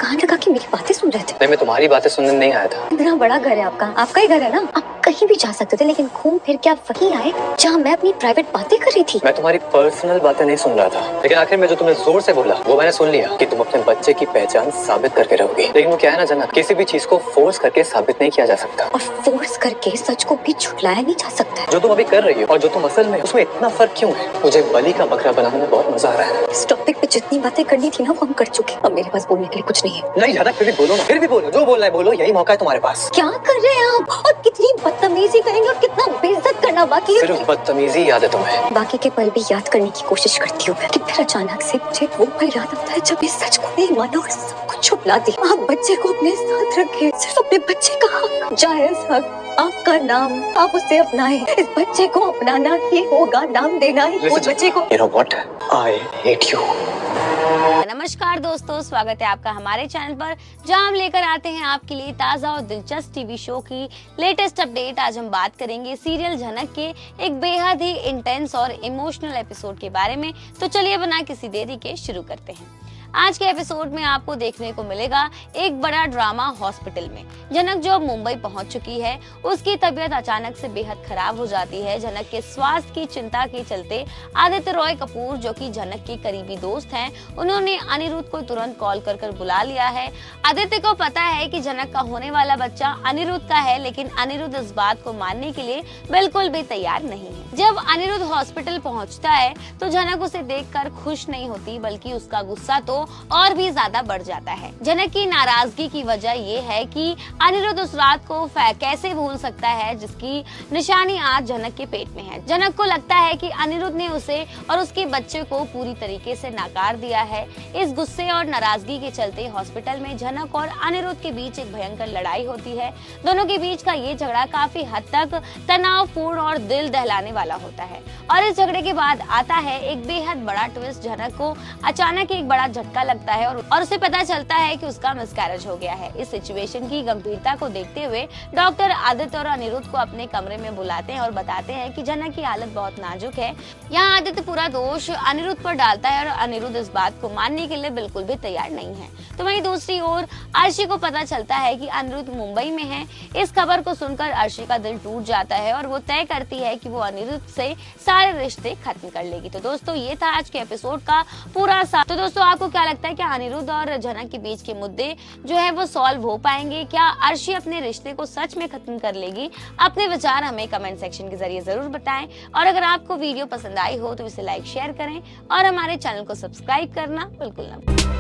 कान लगा के मेरी बातें सुन रहे थे। नहीं, मैं तुम्हारी बातें सुनने नहीं आया था। इतना बड़ा घर है आपका ही घर है ना। आप कहीं भी जा सकते थे, लेकिन घूम फिर के आप वहीं आए जहाँ मैं अपनी प्राइवेट बातें कर रही थी। मैं तुम्हारी पर्सनल बातें नहीं सुन रहा था, लेकिन आखिर में जो तुमने जोर से बोला वो मैंने सुन लिया कि तुम अपने बच्चे की पहचान साबित करके रहोगी। लेकिन वो क्या है ना जनक, किसी भी चीज को फोर्स करके साबित नहीं किया जा सकता, और फोर्स करके सच को भी झुठलाया नहीं जा सकता है। जो तुम अभी कर रही हो और जो तुम असल में, उसमें इतना फर्क क्यों है? मुझे बलि का बकरा बनाने में बहुत मजा आ रहा है। इस टॉपिक पे जितनी बातें करनी थी ना वो हम कर चुके। अब मेरे पास बोलने के लिए कुछ नहीं है। नहीं जनक, फिर भी बोलो ना, फिर भी बोलो, जो बोलना है बोलो, यही मौका है तुम्हारे पास। क्या कर रहे हैं आप? और कितनी बदतमीजी करेंगे और कितना बेइज्जत करना बाकी है। सिर्फ बदतमीजी याद है तुम्हें। बाकी के पल भी याद करने की कोशिश करती हूँ मैं, कि फिर अचानक से मुझे वो पल याद आता है जब इस सच को नहीं माना और सब कुछ छुपला दिया। आप बच्चे को अपने साथ रखे, सिर्फ अपने बच्चे का हक, जायज हक, आपका नाम, आप उसे अपनाएं। इस बच्चे को अपनाना ही होगा, नाम देना ही उस बच्चे को। You know what? I hate you. नमस्कार दोस्तों, स्वागत है आपका हमारे चैनल पर, जहां हम लेकर आते हैं आपके लिए ताज़ा और दिलचस्प टीवी शो की लेटेस्ट अपडेट। आज हम बात करेंगे सीरियल झनक के एक बेहद ही इंटेंस और इमोशनल एपिसोड के बारे में। तो चलिए बिना किसी देरी के शुरू करते हैं। आज के एपिसोड में आपको देखने को मिलेगा एक बड़ा ड्रामा हॉस्पिटल में। झनक जो अब मुंबई पहुंच चुकी है, उसकी तबीयत अचानक से बेहद खराब हो जाती है। झनक के स्वास्थ्य की चिंता के चलते आदित्य रॉय कपूर, जो कि झनक के करीबी दोस्त हैं, उन्होंने अनिरुद्ध को तुरंत कॉल कर बुला लिया है। आदित्य को पता है कि झनक का होने वाला बच्चा अनिरुद्ध का है, लेकिन अनिरुद्ध इस बात को मानने के लिए बिल्कुल भी तैयार नहीं है। जब अनिरुद्ध हॉस्पिटल पहुंचता है तो झनक उसे देखकर खुश नहीं होती, बल्कि उसका गुस्सा तो और भी ज्यादा बढ़ जाता है। झनक की नाराजगी की वजह ये है कि अनिरुद्ध उस रात को कैसे भूल सकता है जिसकी निशानी आज झनक के पेट में है। झनक को लगता है कि अनिरुद्ध ने उसे और उसके बच्चे को पूरी तरीके से नकार दिया है। इस गुस्से और नाराजगी के चलते हॉस्पिटल में झनक और अनिरुद्ध के बीच एक भयंकर लड़ाई होती है। दोनों के बीच का ये झगड़ा काफी हद तक तनावपूर्ण और दिल दहलाने वाला होता है। और इस झगड़े के बाद आता है एक बेहद बड़ा ट्विस्ट। झनक को अचानक एक बड़ा झटका लगता है और उसे पता चलता है कि उसका मिसकैरेज हो गया है। इस सिचुएशन की गंभीरता को देखते हुए डॉक्टर आदित्य और अनिरुद्ध को अपने कमरे में बुलाते हैं और बताते हैं कि झनक की हालत बहुत नाजुक है। यहाँ आदित्य पूरा दोष अनिरुद्ध पर डालता है और अनिरुद्ध इस बात को मानने के लिए बिल्कुल भी तैयार नहीं है। तो वहीं दूसरी ओर अर्शी को पता चलता है कि अनिरुद्ध मुंबई में है। इस खबर को सुनकर अर्शी का दिल टूट जाता है और वो तय करती है कि वो अनिरुद्ध से सारे रिश्ते खत्म कर लेगी। तो दोस्तों, ये था आज के एपिसोड का पूरा तो दोस्तों, आपको क्या लगता है कि अनिरुद्ध और झनक के बीच के मुद्दे जो है वो सॉल्व हो पाएंगे? क्या अर्शी अपने रिश्ते को सच में खत्म कर लेगी? अपने विचार हमें कमेंट सेक्शन के जरिए जरूर बताएं। और अगर आपको वीडियो पसंद आई हो तो इसे लाइक शेयर करें और हमारे चैनल को सब्सक्राइब करना बिल्कुल ना भूलें।